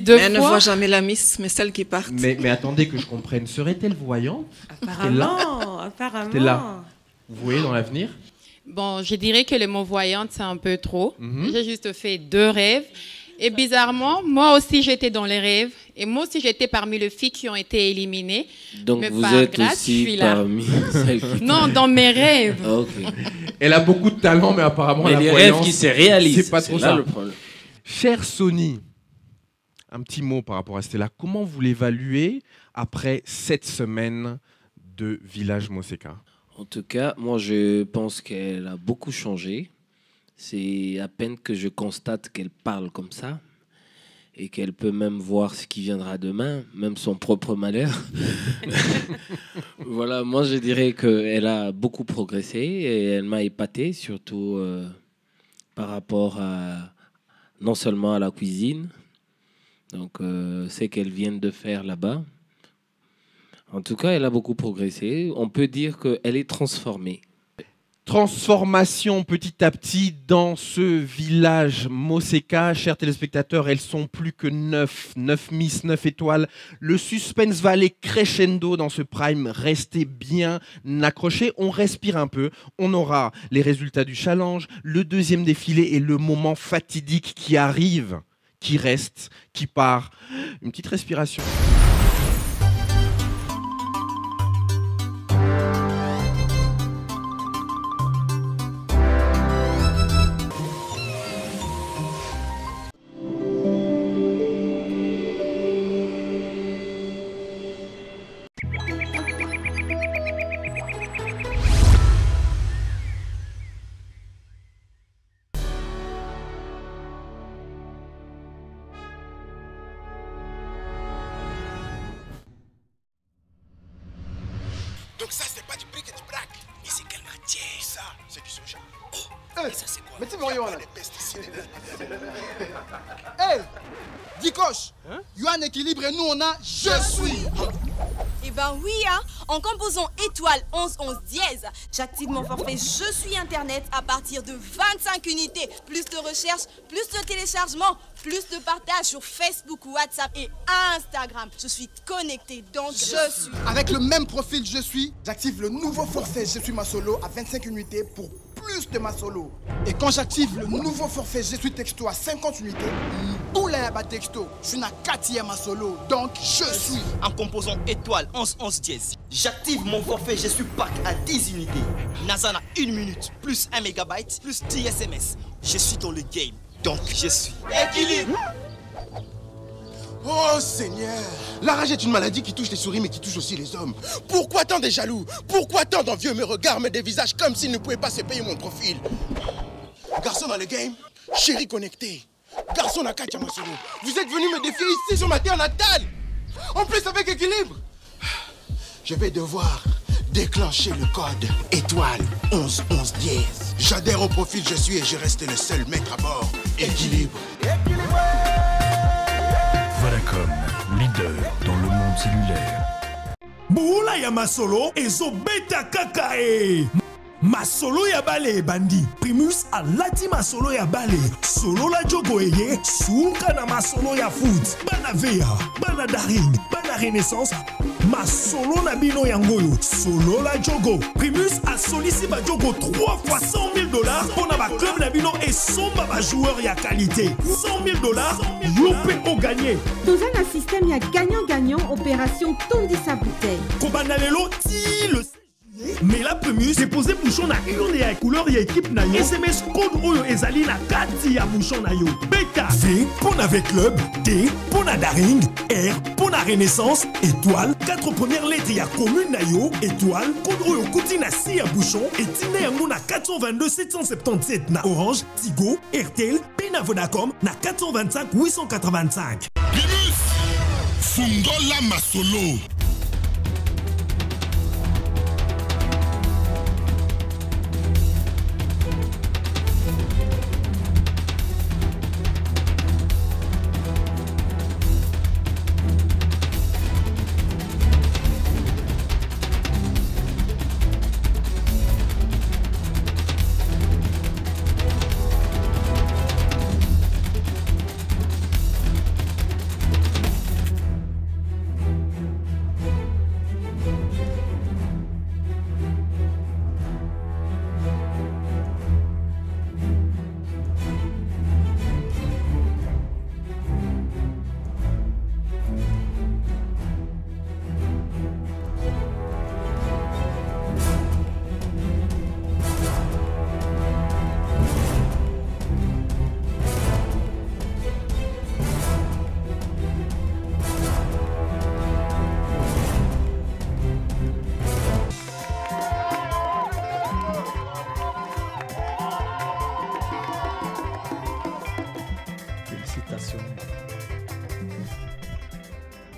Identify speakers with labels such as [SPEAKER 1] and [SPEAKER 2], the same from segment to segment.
[SPEAKER 1] 2
[SPEAKER 2] Mais elle ne
[SPEAKER 1] fois.
[SPEAKER 2] voit jamais la Miss, mais celle qui part.
[SPEAKER 3] Mais attendez que je comprenne. Serait-elle voyante?
[SPEAKER 4] Apparemment.
[SPEAKER 3] T'es là. Vous voyez dans l'avenir?
[SPEAKER 1] Bon, je dirais que le mot voyante, c'est un peu trop.
[SPEAKER 3] Mhm.
[SPEAKER 1] J'ai juste fait 2 rêves. Et bizarrement, moi aussi, j'étais dans les rêves. Et moi aussi, j'étais parmi les filles qui ont été éliminées.
[SPEAKER 5] Donc
[SPEAKER 1] Mais
[SPEAKER 5] vous
[SPEAKER 1] par
[SPEAKER 5] êtes
[SPEAKER 1] grâce, je
[SPEAKER 5] aussi
[SPEAKER 1] suis là.
[SPEAKER 5] parmi celles qui...
[SPEAKER 1] Non, dans mes rêves.
[SPEAKER 5] Ah, ok.
[SPEAKER 3] Elle a beaucoup de talent, mais apparemment
[SPEAKER 5] Mais
[SPEAKER 3] la
[SPEAKER 5] les
[SPEAKER 3] voyance,
[SPEAKER 5] rêves qui se réalisent,
[SPEAKER 3] c'est pas trop
[SPEAKER 5] là
[SPEAKER 3] ça.
[SPEAKER 5] le problème.
[SPEAKER 3] Chère Sony, un petit mot par rapport à Stella. Comment vous l'évaluez après 7 semaines de Village Moseka?
[SPEAKER 5] En tout cas, moi je pense qu'elle a beaucoup changé. C'est à peine que je constate qu'elle parle comme ça et qu'elle peut même voir ce qui viendra demain, même son propre malheur. Voilà, moi je dirais qu'elle a beaucoup progressé et elle m'a épaté, surtout par rapport à non seulement à la cuisine, donc c'est qu'elle vient de faire là-bas. En tout cas, elle a beaucoup progressé. On peut dire qu'elle est transformée.
[SPEAKER 3] Transformation petit à petit dans ce village Moseka. Chers téléspectateurs, elles sont plus que 9. 9 Miss, 9 étoiles. Le suspense va aller crescendo dans ce prime. Restez bien accrochés. On respire un peu. On aura les résultats du challenge, le deuxième défilé et le moment fatidique qui arrive, qui reste, qui part. Une petite respiration.
[SPEAKER 6] Donc ça, c'est pas du bric et du brac. Mais c'est quelle matière? Ça, c'est du soja. Oh, ça c'est quoi?
[SPEAKER 7] Mais tu vois,
[SPEAKER 6] les pesticides.
[SPEAKER 7] Hey, Dikosh, il y a un équilibre et nous on a je suis.
[SPEAKER 8] Eh ben oui, hein. En composant étoile 11 11 dièse, j'active mon forfait Je suis Internet à partir de 25 unités. Plus de recherche, plus de téléchargement, plus de partage sur Facebook, WhatsApp et Instagram. Je suis connecté, donc je suis.
[SPEAKER 7] Avec le même profil je suis, j'active le nouveau forfait Je suis ma solo à 25 unités pour plus de ma solo. Et quand j'active le nouveau forfait Je suis texto à 50 unités, tout là bas texto, je suis na 4e ma solo, donc je suis.
[SPEAKER 9] En composant étoile 11 11 dièse, j'active mon forfait Je suis pack à 10 unités. Nazana 1 minute, plus 1 mégabyte, plus 10 SMS. Je suis dans le game, donc je suis. Équilibre.
[SPEAKER 6] Oh Seigneur, la rage est une maladie qui touche les souris mais qui touche aussi les hommes. Pourquoi tant de jaloux? Pourquoi tant d'envieux me regardent, me dévisagent comme s'ils ne pouvaient pas se payer mon profil? Garçon dans le game, chéri connecté. Garçon à Katia Masolo, vous êtes venu me défier ici sur ma terre natale. En plus avec équilibre. Je vais devoir déclencher le code étoile 11 11 dièse. J'adhère au profil Je suis et je reste le seul maître à bord. Équilibre.
[SPEAKER 10] Vodacom, leader dans le monde cellulaire.
[SPEAKER 11] Boula ya masolo ezo beta kakae. Masolo ya bale bandi. Primus alati masolo ya bale. Solo la jogo eye. Sunka na masolo ya foot. Bana vea, bana daring, bana renaissance. Masolo na bino yangoyo. Solo la jogo. Primus a sollicité ba jogo 3 fois $100,000 pour na ba club na bino et somba ba joueur ya qualité. $100,000, yopé au gagné.
[SPEAKER 12] Dans un système, il y a gagnant-gagnant, opération Tondisa bouteille.
[SPEAKER 11] Kobanalelo ti le mais la Primus déposé bouchon na une ya couleur ya équipe na yo. SMS code oyo ezali na kati ya bouchon na yo. Beta V pour na V club, D pour na daring, R pour na renaissance, étoile 4 premières lettres ya commune na yo, étoile code oyo kuti na si ya bouchon et tine yango na 422 777 na Orange, Tigo, RTL, pe na Vodacom na 425 885.
[SPEAKER 6] Primus Fungola Masolo.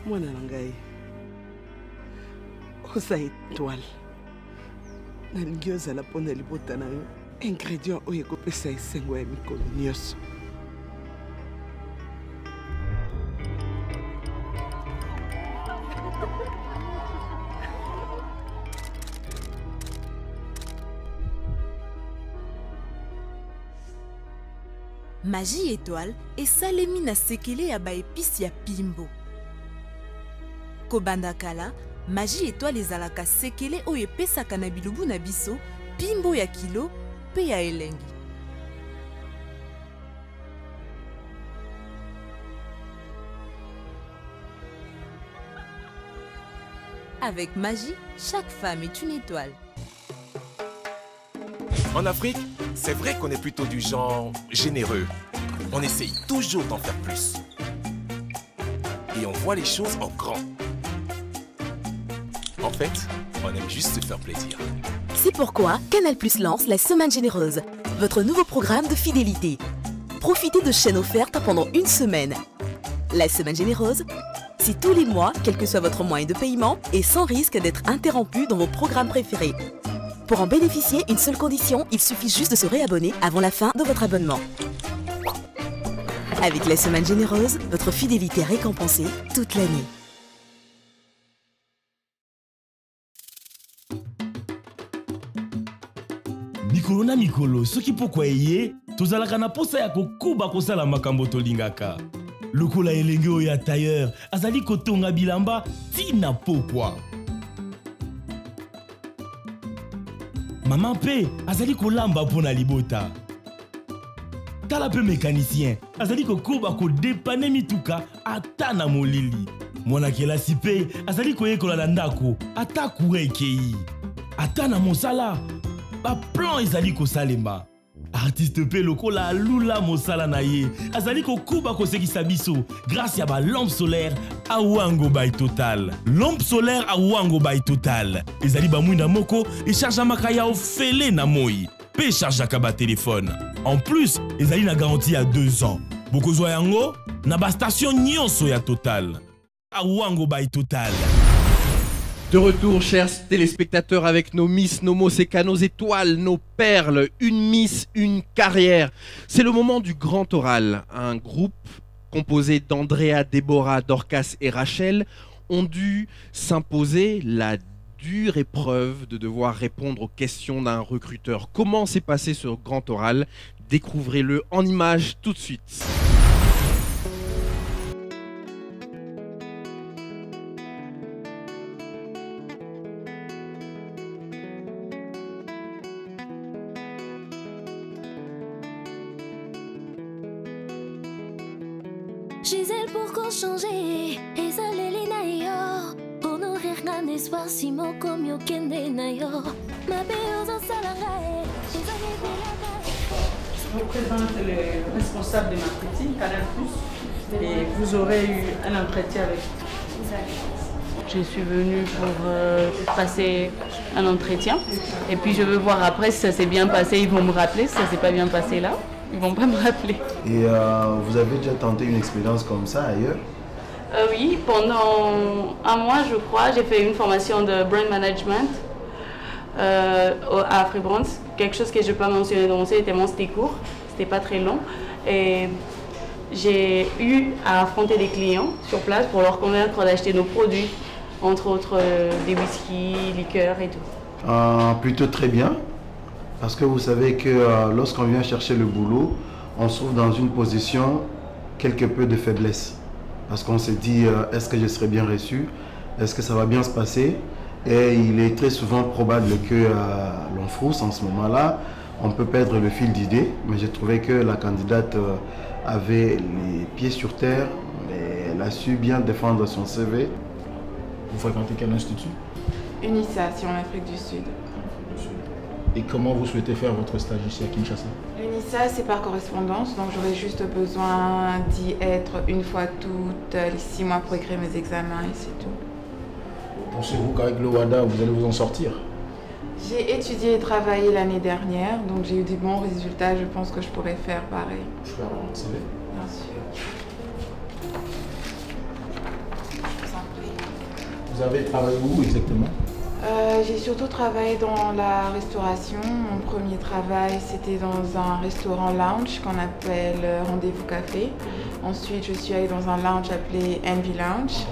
[SPEAKER 13] mwana na ngai oza étoile nalingi ozala mpo na libota na yo ingrédient oyo ekopesa esengo ya mikolo nyonso.
[SPEAKER 8] Magie étoile esalemi na sekele ya baepisi ya pimbo. Kobanda kala, magie étoile ezalaka sekele oyo epesaka na bilubu na biso pimbo ya kilo pe ya elengi. Avec magie, chaque femme est une étoile.
[SPEAKER 14] En Afrique, c'est vrai qu'on est plutôt du genre généreux. On essaye toujours d'en faire plus. Et on voit les choses en grand. En fait, on aime juste se faire plaisir.
[SPEAKER 15] C'est pourquoi Canal+ lance la Semaine Généreuse, votre nouveau programme de fidélité. Profitez de chaînes offertes pendant une semaine. La Semaine Généreuse, c'est tous les mois, quel que soit votre moyen de paiement, et sans risque d'être interrompu dans vos programmes préférés. Pour en bénéficier, une seule condition, il suffit juste de se réabonner avant la fin de votre abonnement. Avec la Semaine Généreuse, votre fidélité est récompensée toute l'année.
[SPEAKER 11] Mikolo na mikolo, soki pokwa eye, tozalaka na posa ya kokuba kosala makambo tolingaka. Lokola elenge oyo ya tailleur, azali kotonga bilamba tina pokwa. Maman pe azali kolamba pona libota. Tala pe mécanicien azali kokuba ko dépane mituka ata na molili. Mwana kelasi pe azali koyekola na ndako ata courant ekei. Ata na mosala ba plan ezali kosalema. Artiste pe lokola alula mosala na ye azali kokuba kosekisa biso grâce ya ba lampe solaire Awango by Total. Lampe solaire Awango by Total ezali ba mwinda moko e charge makaya ofele na moi pe charge ba téléphone. En plus ezali na garantie à 2 ans. Bokozwa yango na ba station nyonso ya Total. Awango by Total.
[SPEAKER 3] De retour, chers téléspectateurs, avec nos Miss, nos Moseka, nos étoiles, nos perles, une Miss, une carrière. C'est le moment du grand oral. Un groupe composé d'Andrea, Déborah, Dorcas et Rachel ont dû s'imposer la dure épreuve de devoir répondre aux questions d'un recruteur. Comment s'est passé ce grand oral? Découvrez-le en images tout de suite.
[SPEAKER 16] Gisèle pour qu'on change et ça les na yo pour nourrir un espoir si mon comme yo kende na yo ma béose en salarié.
[SPEAKER 17] Je vous présente le responsable de marketing Canal+, et vous aurez eu un entretien avec lui. Je suis venue pour passer un entretien et puis je veux voir après si ça s'est bien passé, ils vont me rappeler. Si ça s'est pas bien passé là, ils vont pas me rappeler.
[SPEAKER 18] Et vous avez déjà tenté une expérience comme ça ailleurs?
[SPEAKER 17] Oui, pendant un mois je crois, j'ai fait une formation de brand management à Freebrands. Quelque chose que je n'ai pas mentionné dans mon CV, tellement c'était court, c'était pas très long. Et j'ai eu à affronter des clients sur place pour leur convaincre d'acheter nos produits, entre autres des whisky, liqueurs et tout.
[SPEAKER 18] Plutôt très bien, parce que vous savez que lorsqu'on vient chercher le boulot, on se trouve dans une position quelque peu de faiblesse. Parce qu'on se dit, est-ce que je serai bien reçu? Est-ce que ça va bien se passer? Et il est très souvent probable que l'on frousse en ce moment-là. On peut perdre le fil d'idée, mais j'ai trouvé que la candidate avait les pieds sur terre, et elle a su bien défendre son CV.
[SPEAKER 19] Vous fréquentez quel institut?
[SPEAKER 1] UNISA, c'est en Afrique du Sud.
[SPEAKER 19] Et comment vous souhaitez faire votre stage ici à Kinshasa?
[SPEAKER 1] L'UNISA, c'est par correspondance, donc j'aurais juste besoin d'y être une fois toutes les 6 mois pour écrire mes examens et c'est tout.
[SPEAKER 19] Pensez-vous qu'avec le WADA, vous allez vous en sortir?
[SPEAKER 1] J'ai étudié et travaillé l'année dernière, donc j'ai eu des bons résultats, je pense que je pourrais faire pareil.
[SPEAKER 19] Je peux avoir votre CV?
[SPEAKER 1] Bien sûr. Je vous
[SPEAKER 19] Vous avez travaillé où exactement?
[SPEAKER 1] J'ai surtout travaillé dans la restauration. Mon premier travail, c'était dans un restaurant lounge qu'on appelle Rendez-vous Café. Ensuite, je suis allée dans un lounge appelé Envy Lounge.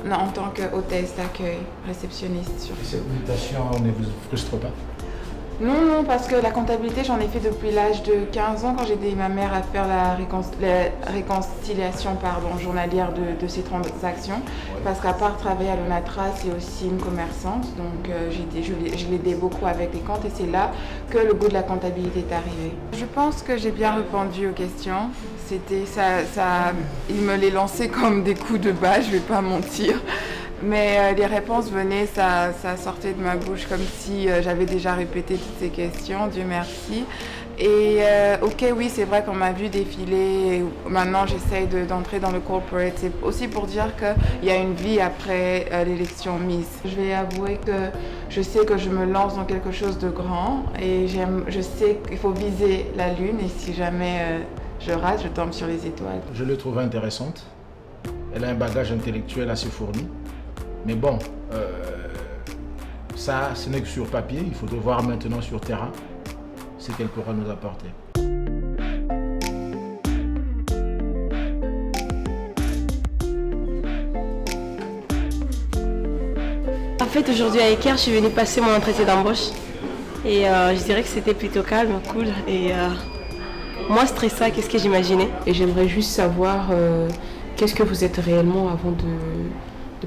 [SPEAKER 1] Non, en tant qu'hôtesse d'accueil, réceptionniste.
[SPEAKER 19] Cette mutation ne vous frustre pas?
[SPEAKER 1] Non, parce que la comptabilité, j'en ai fait depuis l'âge de 15 ans quand j'ai aidé ma mère à faire la réconciliation journalière de ses transactions. Parce qu'à part travailler à l'ONATRA, c'est aussi une commerçante. Donc je l'aidais beaucoup avec les comptes et c'est là que le goût de la comptabilité est arrivé. Je pense que j'ai bien répondu aux questions. C'était ça, il me les lançait comme des coups de bas, je ne vais pas mentir. Mais les réponses venaient, ça sortait de ma bouche comme si j'avais déjà répété toutes ces questions, Dieu merci. Et ok, oui, c'est vrai qu'on m'a vu défiler. Maintenant, j'essaye d'entrer dans le corporate. C'est aussi pour dire qu'il y a une vie après l'élection Miss. Je vais avouer que je sais que je me lance dans quelque chose de grand et je sais qu'il faut viser la lune et si jamais je rate, je tombe sur les étoiles.
[SPEAKER 19] Je l'ai trouvée intéressante. Elle a un bagage intellectuel assez fourni. Mais bon, ça, ce n'est que sur papier. Il faut voir maintenant sur terrain ce qu'elle pourra nous apporter.
[SPEAKER 20] En fait, aujourd'hui à Eker, je suis venue passer mon entretien d'embauche. Et je dirais que c'était plutôt calme, cool. Et moins stressant qu'est-ce que j'imaginais.
[SPEAKER 17] Et j'aimerais juste savoir qu'est-ce que vous êtes réellement avant de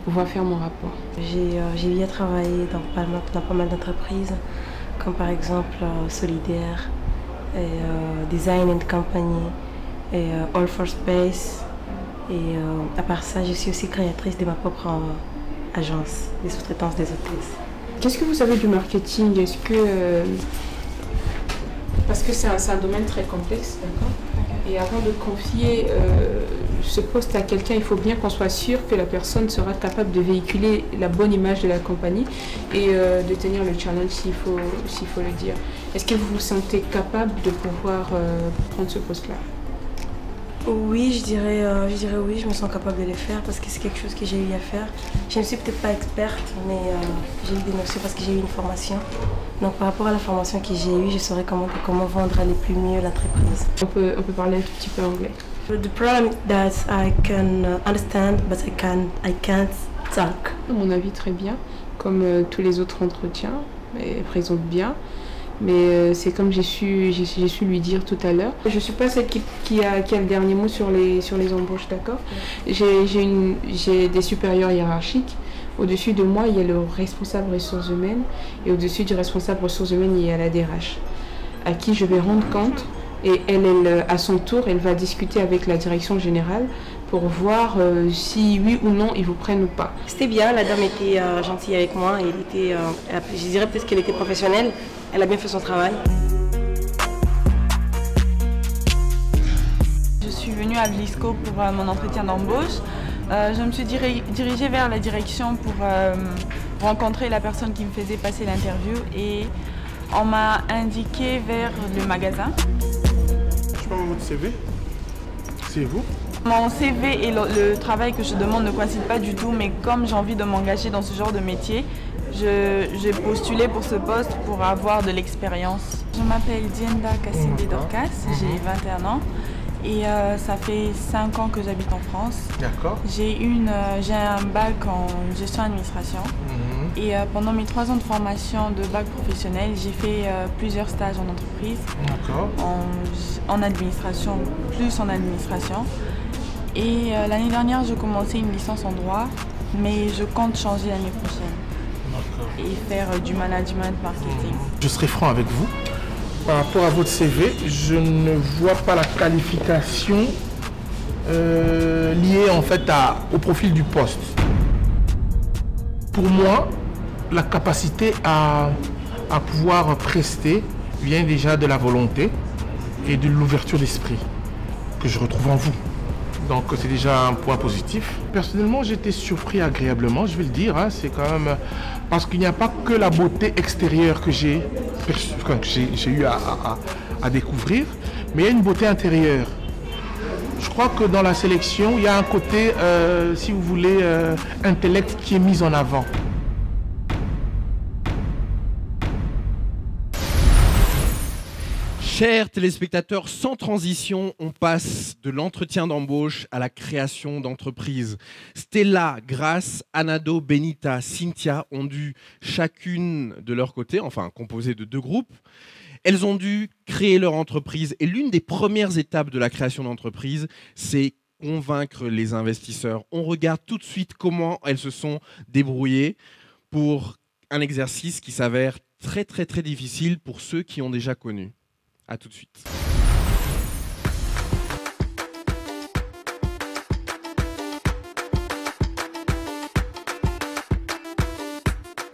[SPEAKER 17] pouvoir faire mon rapport.
[SPEAKER 20] J'ai bien travaillé dans pas mal d'entreprises, comme par exemple Solidaire, et, Design and Company, et All for Space. Et à part ça, je suis aussi créatrice de ma propre agence de sous-traitance des hôtesses.
[SPEAKER 17] Qu'est-ce que vous savez du marketing? Est-ce que... parce que c'est un domaine très complexe, d'accord? Et avant de confier ce poste à quelqu'un, il faut bien qu'on soit sûr que la personne sera capable de véhiculer la bonne image de la compagnie et de tenir le challenge s'il faut le dire. Est-ce que vous vous sentez capable de pouvoir prendre ce poste-là?
[SPEAKER 20] Oui, je dirais oui, je me sens capable de le faire parce que c'est quelque chose que j'ai eu à faire. Je ne suis peut-être pas experte, mais j'ai eu des notions parce que j'ai eu une formation. Donc par rapport à la formation que j'ai eue, je saurais comment vendre le plus mieux l'entreprise.
[SPEAKER 17] On peut parler un tout petit peu anglais.
[SPEAKER 20] The problem is that I can understand, but I can't talk.
[SPEAKER 17] À mon avis, très bien, comme tous les autres entretiens, elle présente bien. Mais c'est comme j'ai su lui dire tout à l'heure. Je ne suis pas celle qui a le dernier mot sur les embauches, d'accord? J'ai des supérieurs hiérarchiques. Au-dessus de moi, il y a le responsable ressources humaines. Et au-dessus du responsable ressources humaines, il y a la DRH, à qui je vais rendre compte. Et elle, à son tour, elle va discuter avec la direction générale pour voir si oui ou non ils vous prennent ou pas.
[SPEAKER 20] C'était bien, la dame était gentille avec moi. Elle était, je dirais peut-être qu'elle était professionnelle. Elle a bien fait son travail.
[SPEAKER 21] Je suis venue à Blisco pour mon entretien d'embauche. Je me suis dirigée vers la direction pour rencontrer la personne qui me faisait passer l'interview et on m'a indiqué vers le magasin.
[SPEAKER 19] Je peux avoir votre CV? C'est vous?
[SPEAKER 21] Mon CV et le travail que je demande ne coïncident pas du tout, mais comme j'ai envie de m'engager dans ce genre de métier, j'ai postulé pour ce poste pour avoir de l'expérience. Je m'appelle Dienda Kassindi Dorcas, j'ai 21 ans et ça fait 5 ans que j'habite en France.
[SPEAKER 19] D'accord.
[SPEAKER 21] J'ai un bac en gestion administration et pendant mes 3 ans de formation de bac professionnel, j'ai fait plusieurs stages en entreprise.
[SPEAKER 19] D'accord.
[SPEAKER 21] En administration, plus en administration. Et l'année dernière, j'ai commencé une licence en droit, mais je compte changer l'année prochaine. Et faire du management marketing.
[SPEAKER 11] Je serai franc avec vous. Par rapport à votre CV, je ne vois pas la qualification liée en fait au profil du poste. Pour moi, la capacité à pouvoir prester vient déjà de la volonté et de l'ouverture d'esprit que je retrouve en vous. Donc c'est déjà un point positif. Personnellement, j'ai été surpris agréablement, je vais le dire. Hein, c'est quand même parce qu'il n'y a pas que la beauté extérieure que j'ai eu à découvrir, mais il y a une beauté intérieure.
[SPEAKER 2] Je crois que dans la sélection, il y a un côté, si vous voulez, intellect qui est mis en avant.
[SPEAKER 3] Chers téléspectateurs, sans transition, on passe de l'entretien d'embauche à la création d'entreprise. Stella, Grace, Anado, Benita, Cynthia ont dû chacune de leur côté, enfin composées de 2 groupes, elles ont dû créer leur entreprise. Et l'une des premières étapes de la création d'entreprise, c'est convaincre les investisseurs. On regarde tout de suite comment elles se sont débrouillées pour un exercice qui s'avère très très très difficile pour ceux qui ont déjà connu. A tout de suite.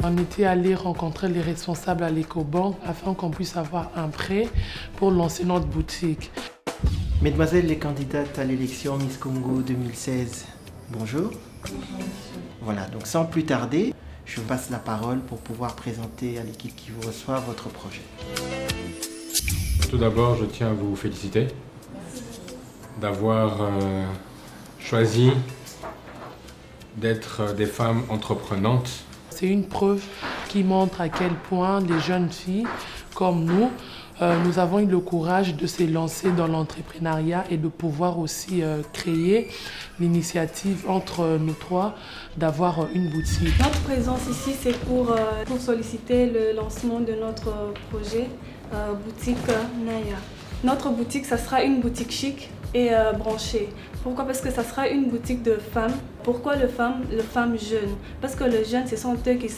[SPEAKER 2] On était allé rencontrer les responsables à l'Ecobank afin qu'on puisse avoir un prêt pour lancer notre boutique.
[SPEAKER 22] Mesdemoiselles les candidates à l'élection Miss Congo 2016, bonjour. Voilà, donc sans plus tarder, je vous passe la parole pour pouvoir présenter à l'équipe qui vous reçoit votre projet.
[SPEAKER 23] Tout d'abord, je tiens à vous féliciter d'avoir choisi d'être des femmes entreprenantes.
[SPEAKER 2] C'est une preuve qui montre à quel point des jeunes filles comme nous, nous avons eu le courage de se lancer dans l'entrepreneuriat et de pouvoir aussi créer l'initiative entre nous 3 d'avoir une boutique.
[SPEAKER 24] Notre présence ici, c'est pour solliciter le lancement de notre projet boutique Naya. Notre boutique, ça sera une boutique chic et branchée. Pourquoi? Parce que ça sera une boutique de femmes. Pourquoi les femmes jeunes? Parce que les jeunes, ce sont eux qui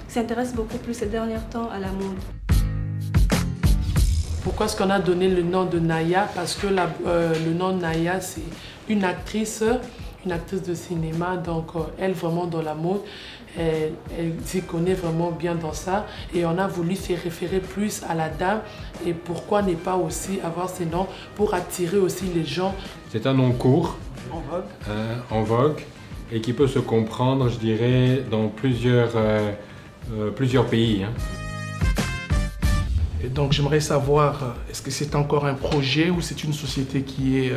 [SPEAKER 24] s'intéressent beaucoup plus ces derniers temps à la mode.
[SPEAKER 2] Pourquoi est-ce qu'on a donné le nom de Naya? Parce que le nom de Naya, c'est une actrice de cinéma, donc elle vraiment dans la mode, elle s'y connaît vraiment bien dans ça et on a voulu se référer plus à la dame et pourquoi ne pas aussi avoir ces noms pour attirer aussi les gens.
[SPEAKER 23] C'est un nom court,
[SPEAKER 2] en
[SPEAKER 23] vogue et qui peut se comprendre, je dirais, dans plusieurs pays. Hein.
[SPEAKER 2] Et donc j'aimerais savoir, est-ce que c'est encore un projet ou c'est une société qui est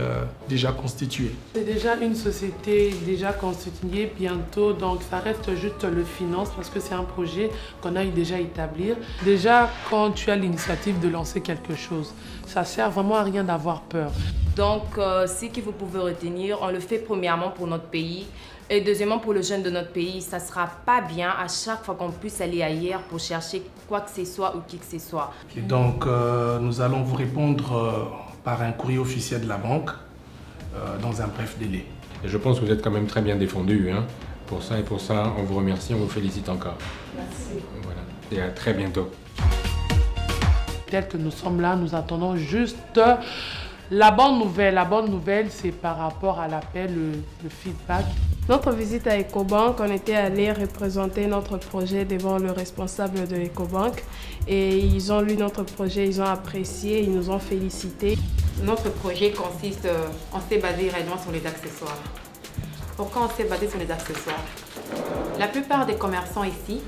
[SPEAKER 2] déjà constituée? C'est déjà une société déjà constituée bientôt, donc ça reste juste le finance parce que c'est un projet qu'on a eu déjà établir. Déjà, quand tu as l'initiative de lancer quelque chose, ça sert vraiment à rien d'avoir peur.
[SPEAKER 25] Donc, ce que vous pouvez retenir, on le fait premièrement pour notre pays. Et deuxièmement, pour le jeune de notre pays, ça ne sera pas bien à chaque fois qu'on puisse aller ailleurs pour chercher quoi que ce soit ou qui que ce soit.
[SPEAKER 2] Et donc, nous allons vous répondre par un courrier officiel de la banque dans un bref délai.
[SPEAKER 23] Et je pense que vous êtes quand même très bien défendu. Hein. Pour ça, on vous remercie, on vous félicite encore.
[SPEAKER 25] Merci.
[SPEAKER 23] Voilà. Et à très bientôt.
[SPEAKER 2] Tel que nous sommes là, nous attendons juste la bonne nouvelle. La bonne nouvelle, c'est par rapport à l'appel, le feedback.
[SPEAKER 24] Notre visite à Ecobank, on était allé représenter notre projet devant le responsable de Ecobank et ils ont lu notre projet, ils ont apprécié, ils nous ont félicités.
[SPEAKER 26] Notre projet consiste, on s'est basé réellement sur les accessoires. Pourquoi on s'est basé sur les accessoires? La plupart des commerçants ici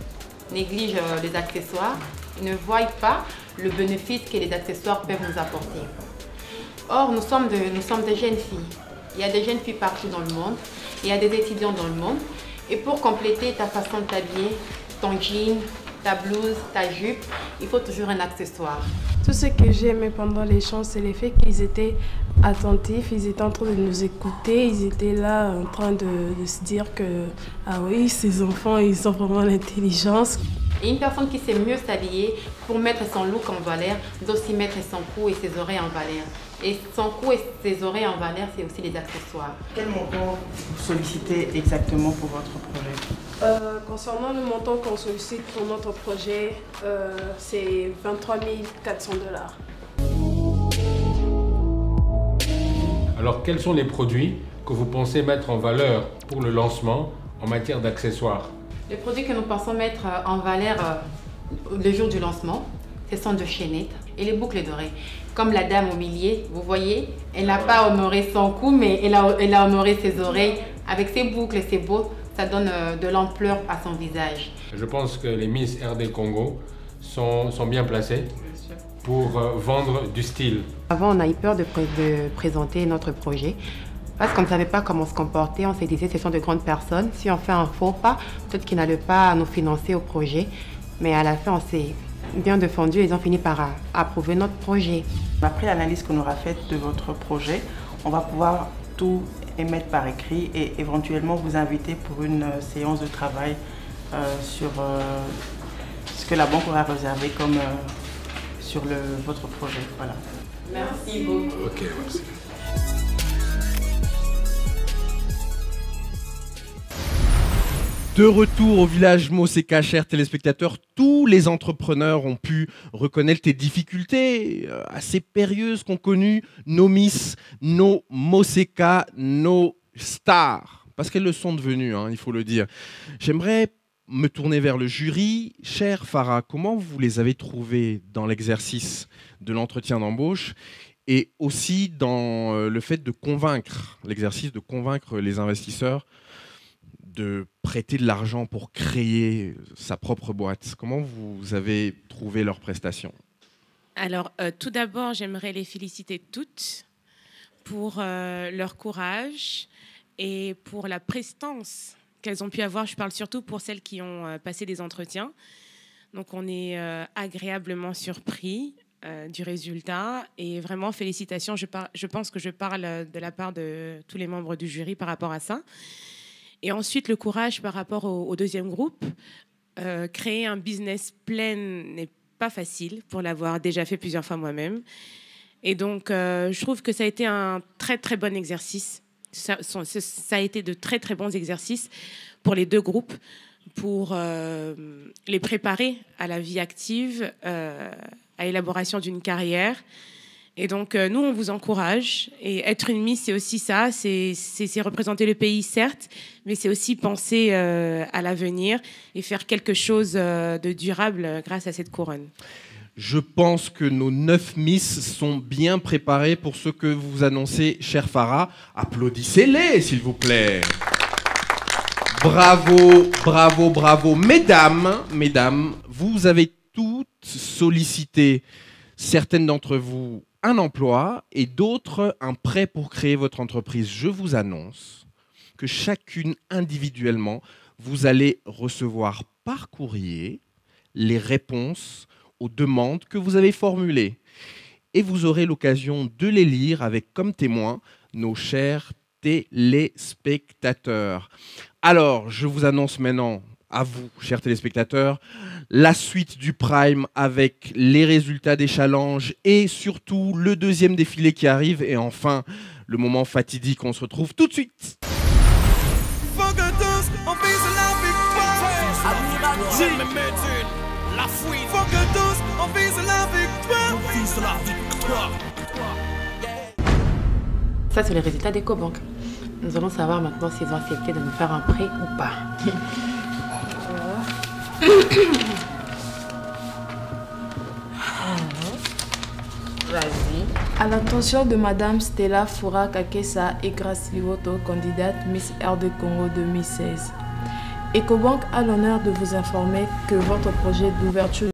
[SPEAKER 26] négligent les accessoires, ils ne voient pas le bénéfice que les accessoires peuvent nous apporter. Or, nous sommes des jeunes filles. Il y a des jeunes filles partout dans le monde. Il y a des étudiants dans le monde. Et pour compléter ta façon de t'habiller, ton jean, ta blouse, ta jupe, il faut toujours un accessoire.
[SPEAKER 24] Tout ce que j'ai aimé pendant l'échange, c'est le fait qu'ils étaient attentifs, ils étaient en train de nous écouter, ils étaient là en train de se dire que ah oui, ces enfants, ils ont vraiment l'intelligence.
[SPEAKER 26] Et une personne qui sait mieux s'habiller pour mettre son look en valeur, doit aussi mettre son cou et ses oreilles en valeur. Et son cou et ses oreilles en valeur, c'est aussi les accessoires.
[SPEAKER 22] Quel montant vous sollicitez exactement pour votre projet?
[SPEAKER 24] Concernant le montant qu'on sollicite pour notre projet, c'est 23 400 $.
[SPEAKER 23] Alors, quels sont les produits que vous pensez mettre en valeur pour le lancement en matière d'accessoires?
[SPEAKER 26] Les produits que nous pensons mettre en valeur le jour du lancement, ce sont de chaînettes et les boucles d'oreilles. Comme la dame au milieu, vous voyez, elle n'a pas honoré son cou, mais elle a honoré ses oreilles. Avec ses boucles, c'est beau, ça donne de l'ampleur à son visage.
[SPEAKER 23] Je pense que les Miss RD Congo sont bien placées pour vendre du style.
[SPEAKER 26] Avant, on a eu peur de présenter notre projet parce qu'on ne savait pas comment se comporter. On s'est dit, ce sont de grandes personnes. Si on fait un faux pas, peut-être qu'ils n'allaient pas nous financer au projet. Mais à la fin, on s'est bien défendu et ils ont fini par approuver notre projet.
[SPEAKER 4] Après l'analyse qu'on aura faite de votre projet, on va pouvoir tout émettre par écrit et éventuellement vous inviter pour une séance de travail sur ce que la banque aura réservé comme sur votre projet. Voilà.
[SPEAKER 26] Merci beaucoup.
[SPEAKER 23] Ok, merci.
[SPEAKER 3] De retour au village Moseka, chers téléspectateurs, tous les entrepreneurs ont pu reconnaître les difficultés assez périlleuses qu'ont connues nos Miss, nos Moseka, nos stars. Parce qu'elles le sont devenues, hein, il faut le dire. J'aimerais me tourner vers le jury. Cher Farah, comment vous les avez trouvées dans l'exercice de l'entretien d'embauche et aussi dans le fait de convaincre, l'exercice de convaincre les investisseurs de prêter de l'argent pour créer sa propre boîte? Comment vous avez trouvé leurs prestations?
[SPEAKER 5] Alors, tout d'abord, j'aimerais les féliciter toutes pour leur courage et pour la prestance qu'elles ont pu avoir. Je parle surtout pour celles qui ont passé des entretiens. Donc, on est agréablement surpris du résultat. Et vraiment, félicitations. Je pense que je parle de la part de tous les membres du jury par rapport à ça. Et ensuite, le courage par rapport au deuxième groupe. Créer un business plan n'est pas facile pour l'avoir déjà fait plusieurs fois moi-même. Et donc, je trouve que ça a été un très, très bon exercice. Ça a été de très, très bons exercices pour les deux groupes, pour les préparer à la vie active, à l'élaboration d'une carrière. Et donc, nous, on vous encourage. Et être une Miss, c'est aussi ça. C'est représenter le pays, certes, mais c'est aussi penser à l'avenir et faire quelque chose de durable grâce à cette couronne.
[SPEAKER 3] Je pense que nos 9 Miss sont bien préparées pour ce que vous annoncez, cher Farah. Applaudissez-les, s'il vous plaît. Bravo, bravo, bravo. Mesdames, vous avez toutes sollicité, certaines d'entre vous, un emploi et d'autres un prêt pour créer votre entreprise. Je vous annonce que chacune individuellement, vous allez recevoir par courrier les réponses aux demandes que vous avez formulées. Et vous aurez l'occasion de les lire avec comme témoins nos chers téléspectateurs. Alors, je vous annonce maintenant à vous, chers téléspectateurs, la suite du Prime avec les résultats des challenges et surtout le deuxième défilé qui arrive et enfin le moment fatidique. On se retrouve tout de suite.
[SPEAKER 26] Ça, c'est les résultats d'Ecobank. Nous allons savoir maintenant s'ils ont accepté de nous faire un prêt ou pas.
[SPEAKER 24] Vas-y. À l'attention de Madame Stella Foura Kakessa et Grace Livoto, candidate Miss RD Congo 2016. Ecobank a l'honneur de vous informer que votre projet d'ouverture